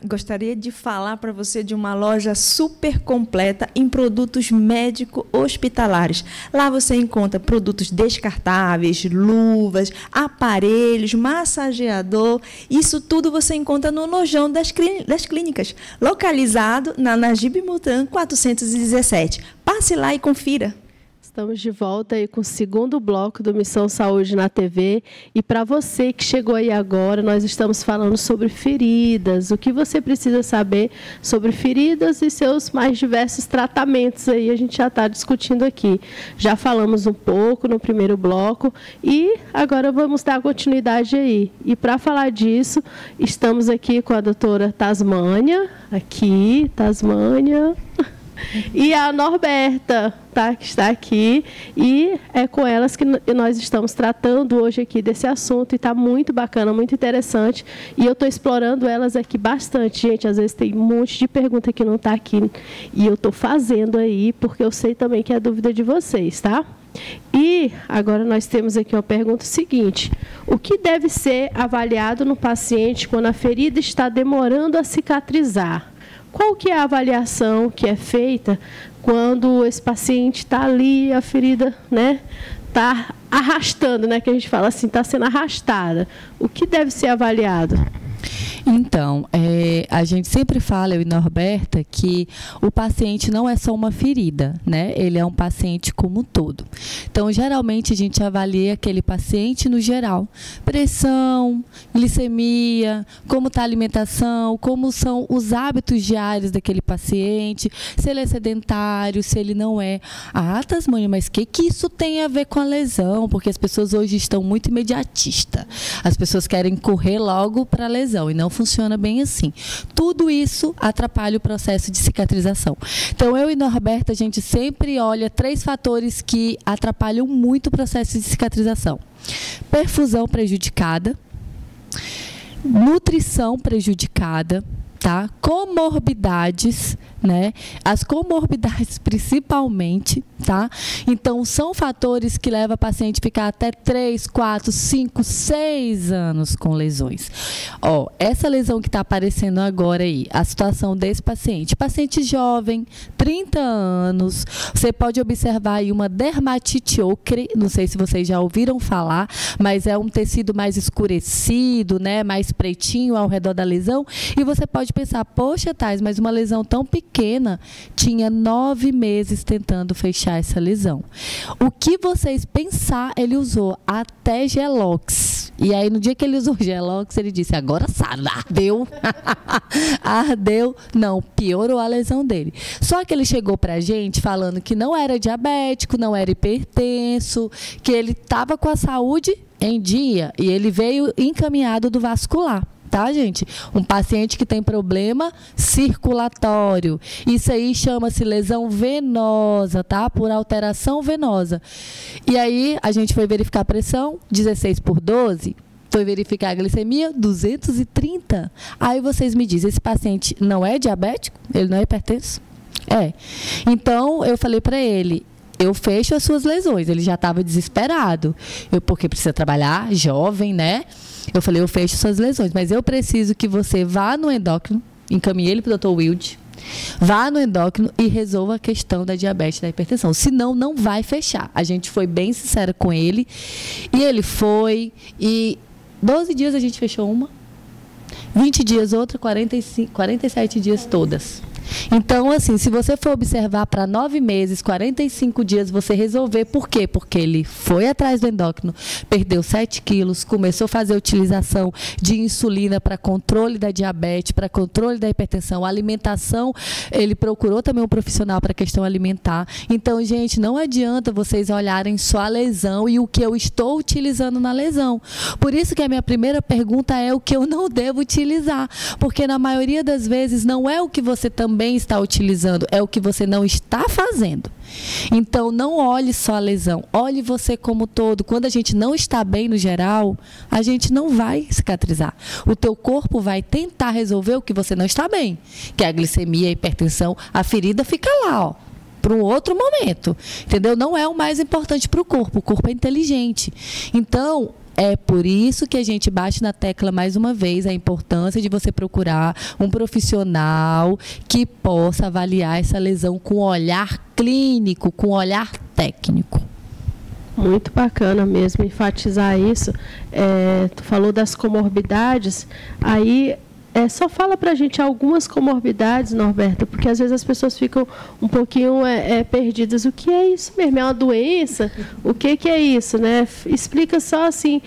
gostaria de falar para você de uma loja super completa em produtos médico-hospitalares. Lá você encontra produtos descartáveis, luvas, aparelhos, massageador. Isso tudo você encontra no lojão das clínicas, localizado na Najib Mutan 417. Passe lá e confira. Estamos de volta aí com o segundo bloco do Missão Saúde na TV. E para você que chegou aí agora, nós estamos falando sobre feridas. O que você precisa saber sobre feridas e seus mais diversos tratamentos aí, a gente já está discutindo aqui. Já falamos um pouco no primeiro bloco e agora vamos dar continuidade aí. E para falar disso, estamos aqui com a doutora Tasmânia, e a Norberta, tá, que está aqui, e é com elas que nós estamos tratando hoje aqui desse assunto, e está muito bacana, muito interessante, e eu estou explorando elas aqui bastante, gente. Às vezes tem um monte de pergunta que não está aqui, e eu estou fazendo aí, porque eu sei também que é dúvida de vocês, tá? E agora nós temos aqui uma pergunta seguinte: o que deve ser avaliado no paciente quando a ferida está demorando a cicatrizar? Qual que é a avaliação que é feita quando esse paciente está ali, a ferida, né, está arrastando, né, que a gente fala assim, está sendo arrastada? O que deve ser avaliado? Então, a gente sempre fala, eu e Norberta, que o paciente não é só uma ferida, né? Ele é um paciente como um todo. Então, geralmente, a gente avalia aquele paciente no geral. Pressão, glicemia, como está a alimentação, como são os hábitos diários daquele paciente, se ele é sedentário, se ele não é. Ah, Tasmânia, mas o que isso tem a ver com a lesão? Porque as pessoas hoje estão muito imediatistas. As pessoas querem correr logo para a lesão e não funciona bem assim. Tudo isso atrapalha o processo de cicatrização. Então, eu e Norberta, a gente sempre olha 3 fatores que atrapalham muito o processo de cicatrização: perfusão prejudicada, nutrição prejudicada, tá? Comorbidades, né? As comorbidades principalmente, tá? Então, são fatores que levam a paciente a ficar até 3, 4, 5, 6 anos com lesões. Ó, essa lesão que está aparecendo agora aí, a situação desse paciente jovem, 30 anos, você pode observar aí uma dermatite ocre, não sei se vocês já ouviram falar, mas é um tecido mais escurecido, né? Mais pretinho ao redor da lesão, e você pode pensar, poxa, Thais, mas uma lesão tão pequena, tinha 9 meses tentando fechar essa lesão. O que vocês pensar, ele usou até Gelox. E aí, no dia que ele usou Gelox, ele disse, agora sabe, ardeu. Ardeu. Não, piorou a lesão dele. Só que ele chegou pra gente falando que não era diabético, não era hipertenso, que ele estava com a saúde em dia, e ele veio encaminhado do vascular. Tá, gente? Um paciente que tem problema circulatório. Isso aí chama-se lesão venosa, tá? Por alteração venosa. E aí, a gente foi verificar a pressão, 16/12. Foi verificar a glicemia, 230. Aí vocês me dizem, esse paciente não é diabético? Ele não é hipertenso? É. Então, eu falei para ele, eu fecho as suas lesões. Ele já estava desesperado. Porque precisa trabalhar, jovem, né? Eu falei, eu fecho suas lesões, mas eu preciso que você vá no endócrino, encaminhe ele para o Dr. Wilde, vá no endócrino e resolva a questão da diabetes e da hipertensão. Senão, não vai fechar. A gente foi bem sincera com ele, e ele foi, e 12 dias a gente fechou uma, 20 dias outra, 47 dias todas. Então, assim, se você for observar para 9 meses, 45 dias, você resolver. Por quê? Porque ele foi atrás do endócrino, perdeu 7 quilos, começou a fazer utilização de insulina para controle da diabetes, para controle da hipertensão, alimentação, ele procurou também um profissional para a questão alimentar. Então, gente, não adianta vocês olharem só a lesão e o que eu estou utilizando na lesão. Por isso que a minha primeira pergunta é o que eu não devo utilizar, porque na maioria das vezes não é o que você também está utilizando, é o que você não está fazendo. Então, não olhe só a lesão, olhe você como todo. Quando a gente não está bem no geral, a gente não vai cicatrizar. O teu corpo vai tentar resolver o que você não está bem, que é a glicemia, a hipertensão, a ferida fica lá, ó, para um outro momento, entendeu? Não é o mais importante para o corpo é inteligente. Então, É por isso que a gente bate na tecla mais uma vez a importância de você procurar um profissional que possa avaliar essa lesão com olhar clínico, com olhar técnico. Muito bacana mesmo enfatizar isso. Tu falou das comorbidades, aí só fala para a gente algumas comorbidades, Norberta, porque às vezes as pessoas ficam um pouquinho perdidas. O que é isso mesmo? É uma doença? O que é isso, né? Explica só assim,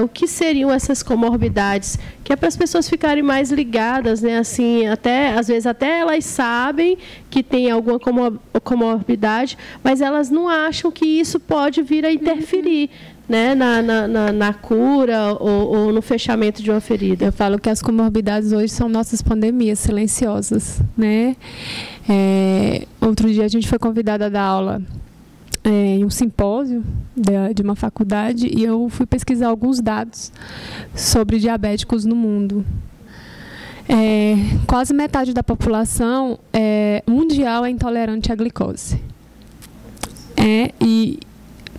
o que seriam essas comorbidades, que é para as pessoas ficarem mais ligadas, né? Assim, às vezes até elas sabem que tem alguma comorbidade, mas elas não acham que isso pode vir a interferir, né, na cura ou no fechamento de uma ferida. Eu falo que as comorbidades hoje são nossas pandemias silenciosas, né? Outro dia a gente foi convidada a dar aula em um simpósio de uma faculdade e eu fui pesquisar alguns dados sobre diabéticos no mundo. Quase metade da população mundial é intolerante à glicose. E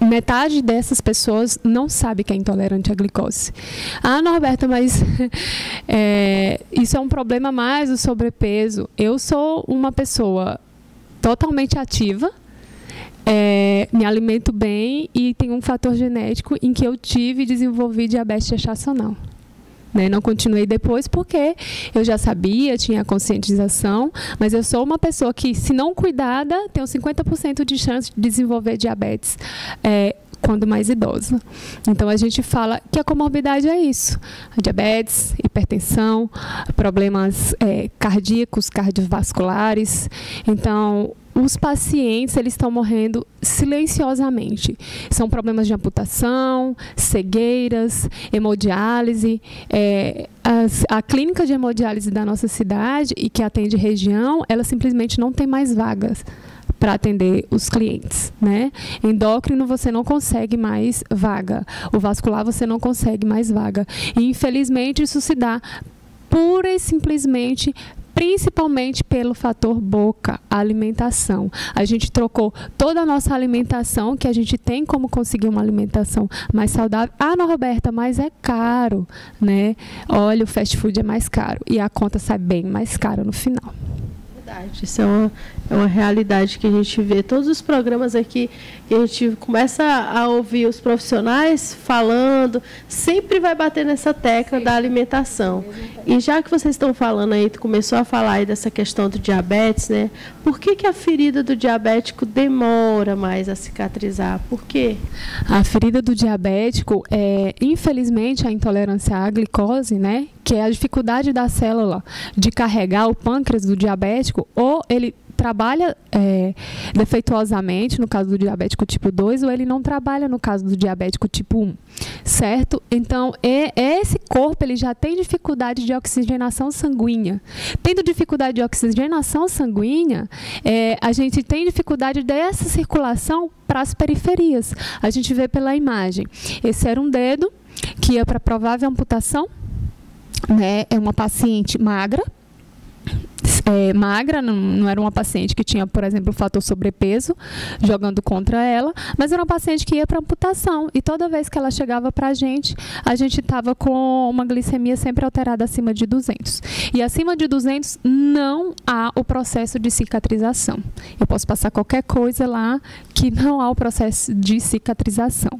metade dessas pessoas não sabe que é intolerante à glicose. Ah, Norberta, mas isso é um problema mais do sobrepeso. Eu sou uma pessoa totalmente ativa, me alimento bem e tenho um fator genético em que eu tive e desenvolvi diabetes gestacional. Não continuei depois porque eu já sabia, tinha conscientização, mas eu sou uma pessoa que, se não cuidada, tenho 50% de chance de desenvolver diabetes quando mais idosa. Então, a gente fala que a comorbidade é isso. A diabetes, hipertensão, problemas cardíacos, cardiovasculares. Então, os pacientes, eles estão morrendo silenciosamente. São problemas de amputação, cegueiras, hemodiálise. A clínica de hemodiálise da nossa cidade, e que atende região, ela simplesmente não tem mais vagas para atender os clientes, né? Endócrino você não consegue mais vaga. O vascular você não consegue mais vaga. E, infelizmente, isso se dá pura e simplesmente principalmente pelo fator boca, a alimentação. A gente trocou toda a nossa alimentação, que a gente tem como conseguir uma alimentação mais saudável. Ah, Norberta, mas é caro, né? Olha, o fast food é mais caro e a conta sai bem mais cara no final. Verdade, isso é uma realidade que a gente vê. Todos os programas aqui que a gente começa a ouvir os profissionais falando, sempre vai bater nessa tecla da alimentação. E já que vocês estão falando aí, tu começou a falar aí dessa questão do diabetes, né? Por que a ferida do diabético demora mais a cicatrizar? Por quê? A ferida do diabético infelizmente, a intolerância à glicose, né? Que é a dificuldade da célula de carregar o pâncreas do diabético, ou ele trabalha defeituosamente, no caso do diabético tipo 2, ou ele não trabalha no caso do diabético tipo 1, certo? Então, esse corpo ele já tem dificuldade de oxigenação sanguínea. Tendo dificuldade de oxigenação sanguínea, a gente tem dificuldade dessa circulação para as periferias. A gente vê pela imagem. Esse era um dedo que ia para provável amputação, né? É uma paciente magra, não era uma paciente que tinha, por exemplo, o fator sobrepeso jogando contra ela, mas era uma paciente que ia para amputação, e toda vez que ela chegava para a gente estava com uma glicemia sempre alterada acima de 200. E acima de 200 não há o processo de cicatrização. Eu posso passar qualquer coisa lá que não há o processo de cicatrização.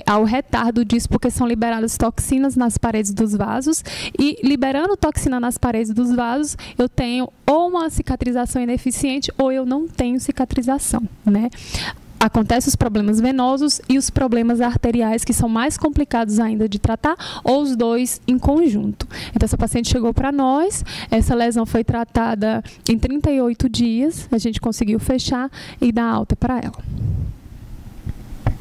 Há o retardo disso porque são liberadas toxinas nas paredes dos vasos, e liberando toxina nas paredes dos vasos, eu tenho ou uma cicatrização ineficiente ou eu não tenho cicatrização, né? Acontecem os problemas venosos e os problemas arteriais, que são mais complicados ainda de tratar, ou os dois em conjunto. Então, essa paciente chegou para nós, essa lesão foi tratada em 38 dias, a gente conseguiu fechar e dar alta para ela.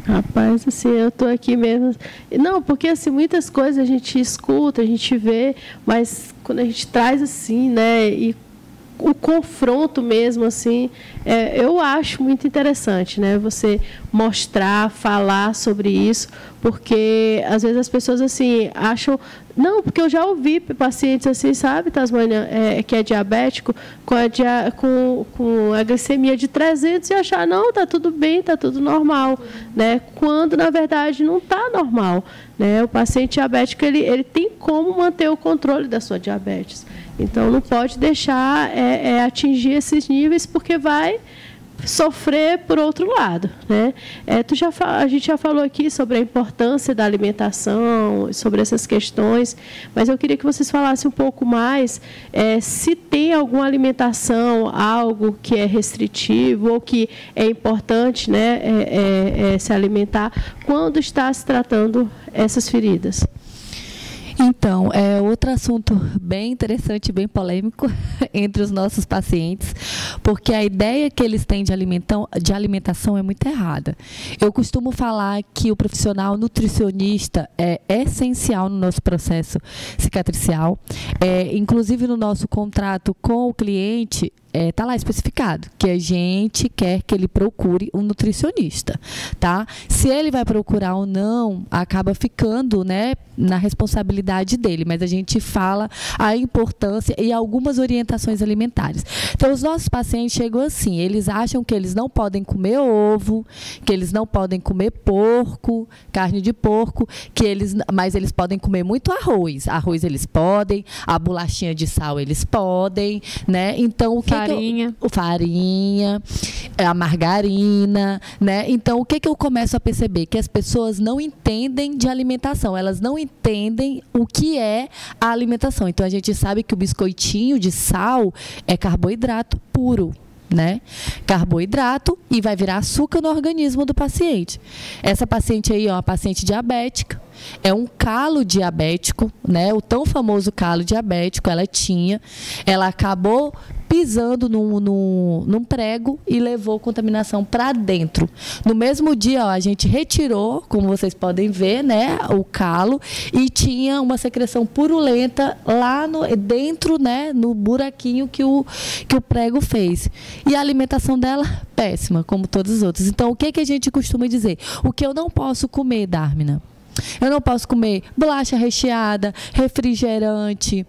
Rapaz, assim, eu estou aqui mesmo. Não, porque assim, muitas coisas a gente escuta, a gente vê, mas quando a gente traz assim, né, e o confronto mesmo, assim, eu acho muito interessante, né? Você mostrar, falar sobre isso, porque às vezes as pessoas assim acham, não, porque eu já ouvi pacientes assim, sabe, Tasmânia, que é diabético, com a glicemia de 300 e achar, não, está tudo bem, está tudo normal, né? Quando na verdade não está normal, né? O paciente diabético ele tem como manter o controle da sua diabetes. Então, não pode deixar atingir esses níveis, porque vai sofrer por outro lado, né? A gente já falou aqui sobre a importância da alimentação, sobre essas questões, mas eu queria que vocês falassem um pouco mais se tem alguma alimentação, algo que é restritivo ou que é importante, né, se alimentar quando está se tratando essas feridas. Então, é outro assunto bem interessante, bem polêmico entre os nossos pacientes, porque a ideia que eles têm de alimentação é muito errada. Eu costumo falar que o profissional nutricionista é essencial no nosso processo cicatricial. Inclusive, no nosso contrato com o cliente, está lá especificado que a gente quer que ele procure um nutricionista, tá? Se ele vai procurar ou não, acaba ficando, né, na responsabilidade dele, mas a gente fala a importância e algumas orientações alimentares. Então, os nossos pacientes chegam assim, eles acham que eles não podem comer ovo, que eles não podem comer porco, carne de porco, mas eles podem comer muito arroz. Arroz eles podem, a bolachinha de sal eles podem, né? Então, farinha, a margarina, né? Então, o que eu começo a perceber? Que as pessoas não entendem de alimentação, elas não entendem o que é a alimentação. Então, a gente sabe que o biscoitinho de sal é carboidrato puro, né? Carboidrato, e vai virar açúcar no organismo do paciente. Essa paciente aí é uma paciente diabética, é um calo diabético, né? O tão famoso calo diabético ela acabou pisando num prego e levou contaminação para dentro. No mesmo dia, a gente retirou, como vocês podem ver, né, o calo, e tinha uma secreção purulenta lá dentro, né, no buraquinho que o prego fez. E a alimentação dela, péssima, como todos os outros. Então, o que a gente costuma dizer? O que eu não posso comer, Dármina? Eu não posso comer bolacha recheada, refrigerante,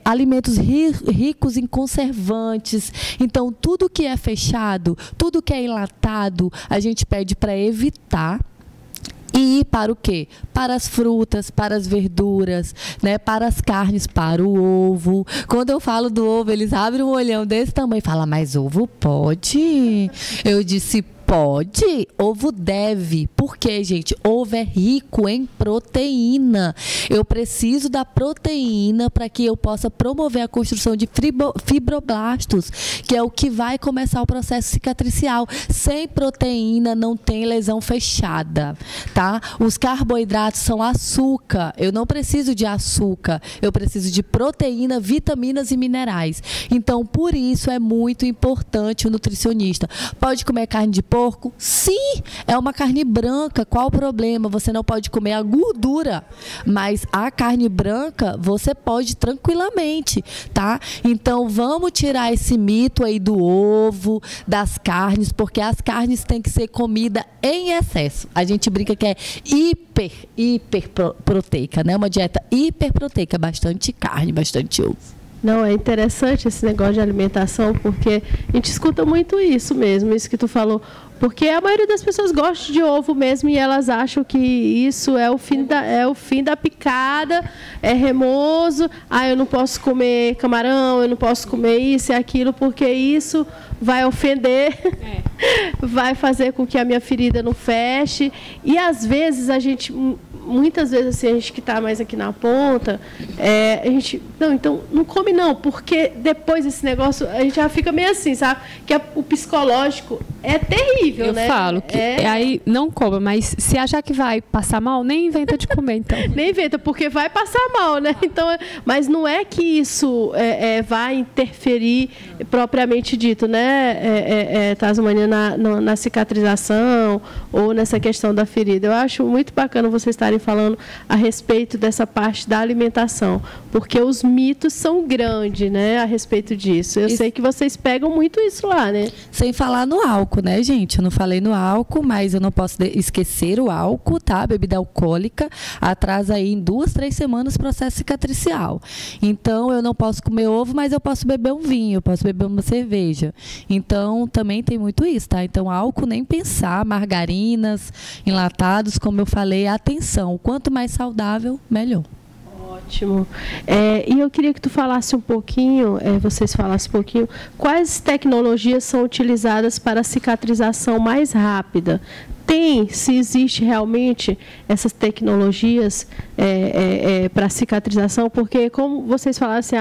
alimentos ricos em conservantes. Então, tudo que é fechado, tudo que é enlatado, a gente pede para evitar. E ir para o quê? Para as frutas, para as verduras, né? Para as carnes, para o ovo. Quando eu falo do ovo, eles abrem um olhão desse tamanho e falam, mas ovo pode? Eu disse, pode, ovo deve. Por quê, gente? Ovo é rico em proteína. Eu preciso da proteína para que eu possa promover a construção de fibroblastos, que é o que vai começar o processo cicatricial. Sem proteína não tem lesão fechada, tá? Os carboidratos são açúcar. Eu não preciso de açúcar, eu preciso de proteína, vitaminas e minerais. Então, por isso é muito importante o nutricionista. Pode comer carne de porco? Sim, é uma carne branca. Qual o problema? Você não pode comer a gordura, mas a carne branca você pode tranquilamente, tá? Então, vamos tirar esse mito aí do ovo, das carnes, porque as carnes têm que ser comida em excesso. A gente brinca que é hiperproteica, né? Uma dieta hiperproteica, bastante carne, bastante ovo. Não, é interessante esse negócio de alimentação, porque a gente escuta muito isso mesmo, isso que tu falou. Porque a maioria das pessoas gosta de ovo mesmo e elas acham que isso é o fim da picada, é remoso. Eu não posso comer camarão, eu não posso comer isso e aquilo, porque isso vai ofender, vai fazer com que a minha ferida não feche. E às vezes muitas vezes assim, a gente que está mais aqui na ponta, a gente, não, então não come não, porque depois desse negócio a gente já fica meio assim, sabe? Que o psicológico é terrível, né? Eu falo que aí não coma, mas se achar que vai passar mal, nem inventa de comer, então. Nem inventa, porque vai passar mal, né? Então, mas não é que isso vai interferir propriamente dito, né? né, Tasmânia, na cicatrização ou nessa questão da ferida. Eu acho muito bacana vocês estarem falando a respeito dessa parte da alimentação, porque os mitos são grandes, né, a respeito disso. Eu sei que vocês pegam muito isso lá, né? Sem falar no álcool, né, gente? Eu não falei no álcool, mas eu não posso esquecer o álcool, tá? Bebida alcoólica atrasa aí em 2, 3 semanas o processo cicatricial. Então, eu não posso comer ovo, mas eu posso beber um vinho, eu posso beber uma cerveja. Então, também tem muito isso, tá? Então, álcool nem pensar, margarinas, enlatados, como eu falei, atenção. Quanto mais saudável, melhor. Ótimo. E eu queria que tu falasse um pouquinho, vocês falassem um pouquinho, quais tecnologias são utilizadas para a cicatrização mais rápida? Se existe realmente essas tecnologias para cicatrização, porque como vocês falaram assim,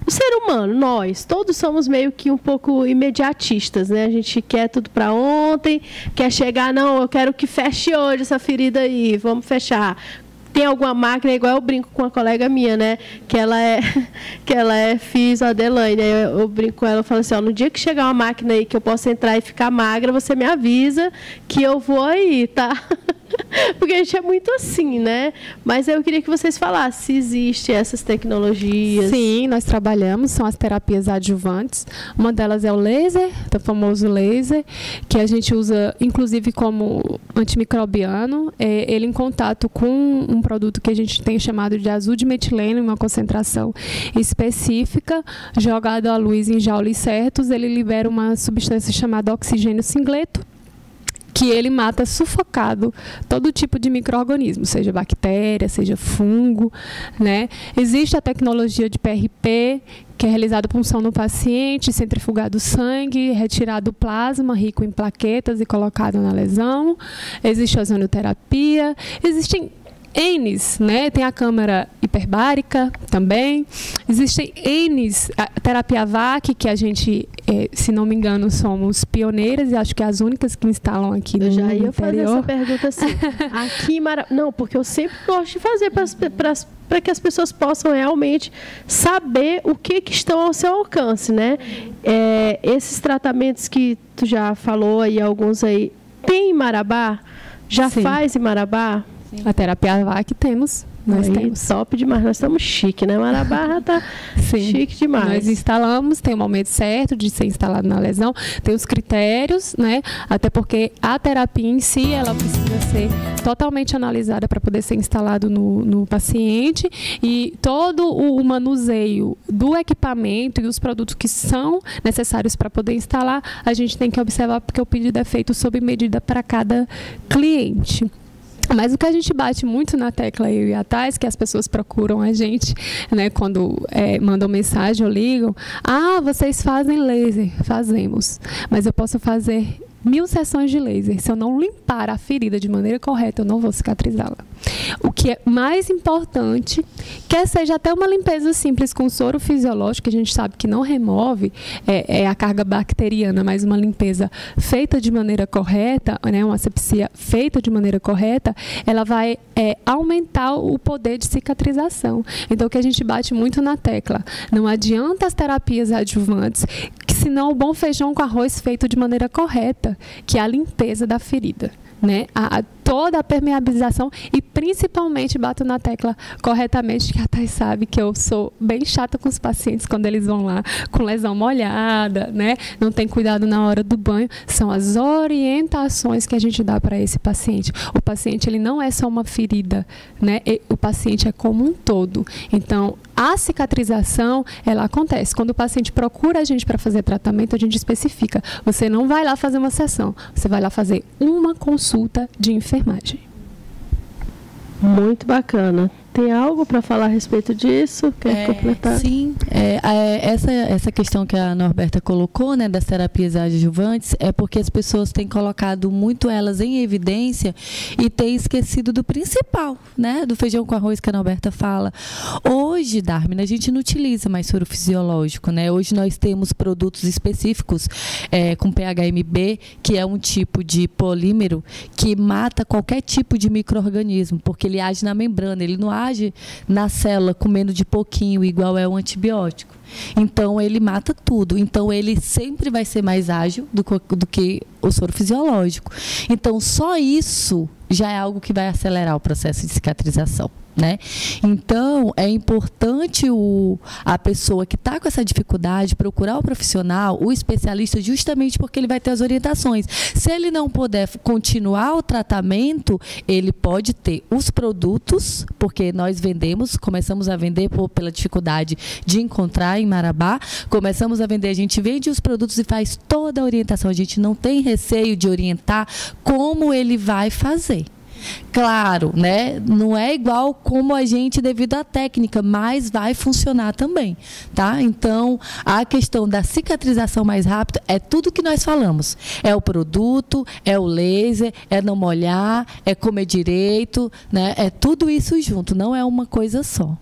o ser humano, nós, todos somos meio que um pouco imediatistas, né? A gente quer tudo para ontem, quer chegar, não, eu quero que feche hoje essa ferida aí, vamos fechar. Tem alguma máquina, igual eu brinco com uma colega minha, né? Que ela é fisio, a Adelaine. Eu brinco com ela, eu falo assim, no dia que chegar uma máquina aí que eu possa entrar e ficar magra, você me avisa que eu vou aí, tá? Porque a gente é muito assim, né? Mas eu queria que vocês falassem se existem essas tecnologias. Sim, nós trabalhamos, são as terapias adjuvantes. Uma delas é o laser, o famoso laser, que a gente usa, inclusive, como antimicrobiano. Ele em contato com um produto que a gente tem chamado de azul de metileno, uma concentração específica, jogado à luz em joules certos, ele libera uma substância chamada oxigênio singleto, que ele mata sufocado todo tipo de micro-organismo, seja bactéria, seja fungo, né? Existe a tecnologia de PRP, que é realizada punção no paciente, centrifugado o sangue, retirado o plasma rico em plaquetas e colocado na lesão. Existe a ozonioterapia, existem N's, né? Tem a câmara hiperbárica também. Existem N's, a terapia VAC, que a gente, se não me engano, somos pioneiras e acho que as únicas que instalam aqui no interior. Eu já ia fazer essa pergunta assim. Aqui em Não, porque eu sempre gosto de fazer para que as pessoas possam realmente saber o que estão ao seu alcance, né? Esses tratamentos que tu já falou aí, alguns aí, tem em Marabá? Já Sim. faz em Marabá? A terapia VAC temos. Nós temos. Top demais. Nós estamos chique, né? Marabá está chique demais. Nós instalamos, tem o momento certo de ser instalado na lesão, tem os critérios, né? Até porque a terapia em si, ela precisa ser totalmente analisada para poder ser instalado no paciente, e todo o manuseio do equipamento e os produtos que são necessários para poder instalar, a gente tem que observar, porque o pedido é feito sob medida para cada cliente. Mas o que a gente bate muito na tecla, eu e a Thais, que as pessoas procuram a gente, né, quando mandam mensagem ou ligam, vocês fazem laser? Fazemos, mas eu posso fazer 1000 sessões de laser. Se eu não limpar a ferida de maneira correta, eu não vou cicatrizá-la. O que é mais importante, quer seja até uma limpeza simples com soro fisiológico, que a gente sabe que não remove a carga bacteriana, mas uma limpeza feita de maneira correta, né, uma asepsia feita de maneira correta, ela vai aumentar o poder de cicatrização. Então, o que a gente bate muito na tecla, não adianta as terapias adjuvantes, senão o bom feijão com arroz feito de maneira correta, que é a limpeza da ferida, né? Toda a permeabilização, e principalmente bato na tecla corretamente, que a Thais sabe que eu sou bem chata com os pacientes quando eles vão lá com lesão molhada, né? Não tem cuidado na hora do banho. São as orientações que a gente dá para esse paciente. O paciente, ele não é só uma ferida, né? O paciente é como um todo. Então, a cicatrização, ela acontece. Quando o paciente procura a gente para fazer tratamento, a gente especifica. Você não vai lá fazer uma sessão, você vai lá fazer uma consulta de enfermagem. Muito bacana. Tem algo para falar a respeito disso? Quer completar? Sim. Essa questão que a Norberta colocou, né, das terapias adjuvantes, é porque as pessoas têm colocado muito elas em evidência e têm esquecido do principal, né, do feijão com arroz que a Norberta fala. Hoje, Darmin, a gente não utiliza mais soro fisiológico, né? Hoje nós temos produtos específicos com PHMB, que é um tipo de polímero que mata qualquer tipo de micro-organismo, porque ele age na membrana, ele não age age na célula comendo de pouquinho, igual é um antibiótico. Então, ele mata tudo. Então, ele sempre vai ser mais ágil do que o soro fisiológico. Então, só isso já é algo que vai acelerar o processo de cicatrização, né? Então, é importante a pessoa que está com essa dificuldade procurar o profissional, o especialista, justamente porque ele vai ter as orientações. Se ele não puder continuar o tratamento, ele pode ter os produtos, porque nós começamos a vender pela dificuldade de encontrar em Marabá, começamos a vender, a gente vende os produtos e faz toda a orientação, a gente não tem receio de orientar como ele vai fazer. Claro, né? Não é igual como a gente devido à técnica, mas vai funcionar também, tá? Então, a questão da cicatrização mais rápida é tudo que nós falamos. É o produto, é o laser, é não molhar, é comer direito, né? É tudo isso junto, não é uma coisa só.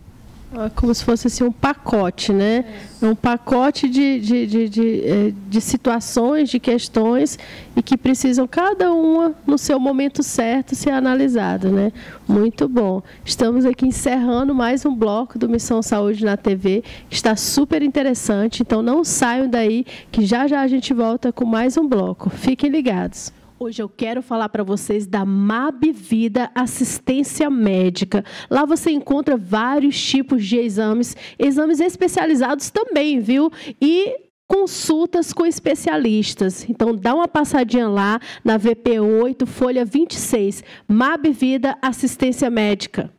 É como se fosse assim, um pacote, né? É um pacote de situações, de questões, e que precisam, cada uma, no seu momento certo, ser analisada, né? Muito bom. Estamos aqui encerrando mais um bloco do Missão Saúde na TV, que está super interessante. Então, não saiam daí, que já já a gente volta com mais um bloco. Fiquem ligados. Hoje eu quero falar para vocês da MAB Vida Assistência Médica. Lá você encontra vários tipos de exames especializados também, viu? E consultas com especialistas. Então, dá uma passadinha lá na VP8, folha 26, MAB Vida Assistência Médica.